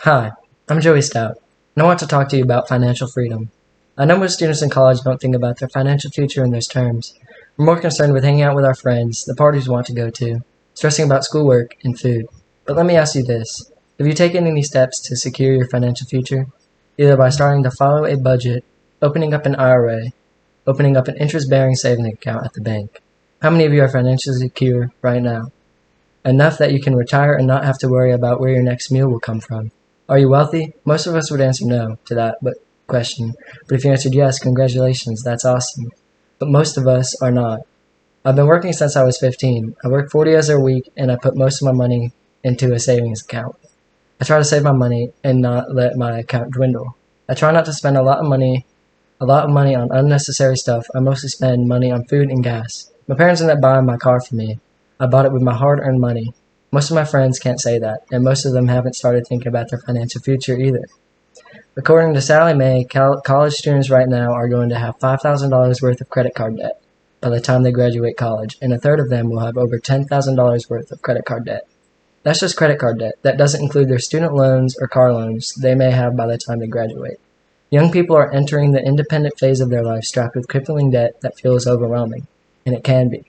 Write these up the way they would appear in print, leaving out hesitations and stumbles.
Hi, I'm Joey Stout, and I want to talk to you about financial freedom. I know most students in college don't think about their financial future in those terms. We're more concerned with hanging out with our friends, the parties we want to go to, stressing about schoolwork, and food. But let me ask you this. Have you taken any steps to secure your financial future? Either by starting to follow a budget, opening up an IRA, opening up an interest-bearing savings account at the bank. How many of you are financially secure right now? Enough that you can retire and not have to worry about where your next meal will come from. Are you wealthy? Most of us would answer no to that question. But if you answered yes, congratulations, that's awesome. But most of us are not. I've been working since I was 15. I work 40 hours a week and I put most of my money into a savings account. I try to save my money and not let my account dwindle. I try not to spend a lot of money on unnecessary stuff. I mostly spend money on food and gas. My parents ended up buying my car for me. I bought it with my hard-earned money. Most of my friends can't say that, and most of them haven't started thinking about their financial future either. According to Sally Mae, college students right now are going to have $5,000 worth of credit card debt by the time they graduate college, and a third of them will have over $10,000 worth of credit card debt. That's just credit card debt. That doesn't include their student loans or car loans they may have by the time they graduate. Young people are entering the independent phase of their life strapped with crippling debt that feels overwhelming, and it can be.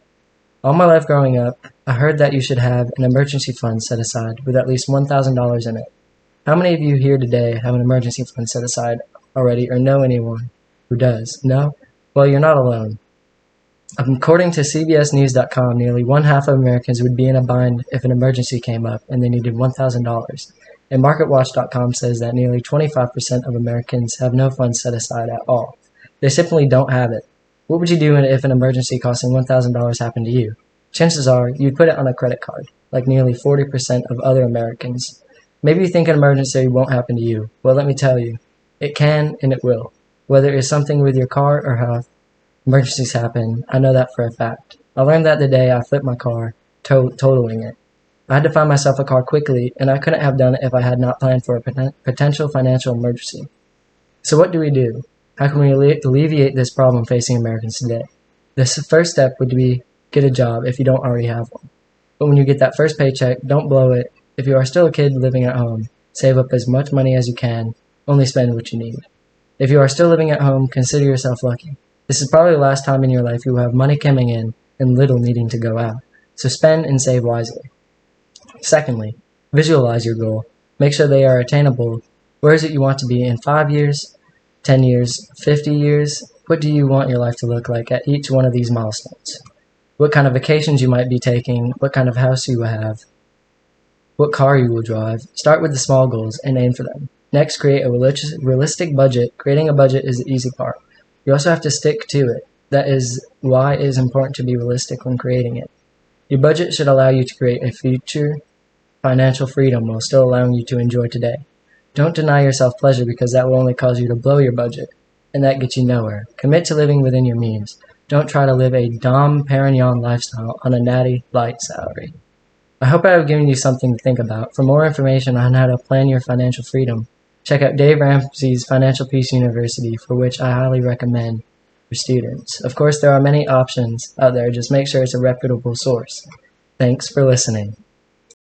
All my life growing up, I heard that you should have an emergency fund set aside with at least $1,000 in it. How many of you here today have an emergency fund set aside already or know anyone who does? No? Well, you're not alone. According to CBSNews.com, nearly one-half of Americans would be in a bind if an emergency came up and they needed $1,000. And MarketWatch.com says that nearly 25% of Americans have no funds set aside at all. They simply don't have it. What would you do if an emergency costing $1,000 happened to you? Chances are you'd put it on a credit card, like nearly 40% of other Americans. Maybe you think an emergency won't happen to you. Well, let me tell you, it can and it will. Whether it's something with your car or health, emergencies happen. I know that for a fact. I learned that the day I flipped my car, totaling it. I had to find myself a car quickly, and I couldn't have done it if I had not planned for a potential financial emergency. So what do we do? How can we alleviate this problem facing Americans today? The first step would be get a job if you don't already have one. But when you get that first paycheck, don't blow it. If you are still a kid living at home, save up as much money as you can. Only spend what you need. If you are still living at home, consider yourself lucky. This is probably the last time in your life you will have money coming in and little needing to go out. So spend and save wisely. Secondly, visualize your goal. Make sure they are attainable. Where is it you want to be in 5 years, 10 years, 50 years? What do you want your life to look like at each one of these milestones? What kind of vacations you might be taking, what kind of house you will have, what car you will drive. Start with the small goals and aim for them. Next, create a realistic budget. Creating a budget is the easy part. You also have to stick to it. That is why it is important to be realistic when creating it. Your budget should allow you to create a future financial freedom while still allowing you to enjoy today. Don't deny yourself pleasure because that will only cause you to blow your budget, and that gets you nowhere. Commit to living within your means. Don't try to live a Dom Perignon lifestyle on a natty light salary. I hope I have given you something to think about. For more information on how to plan your financial freedom, check out Dave Ramsey's Financial Peace University, for which I highly recommend for students. Of course, there are many options out there. Just make sure it's a reputable source. Thanks for listening.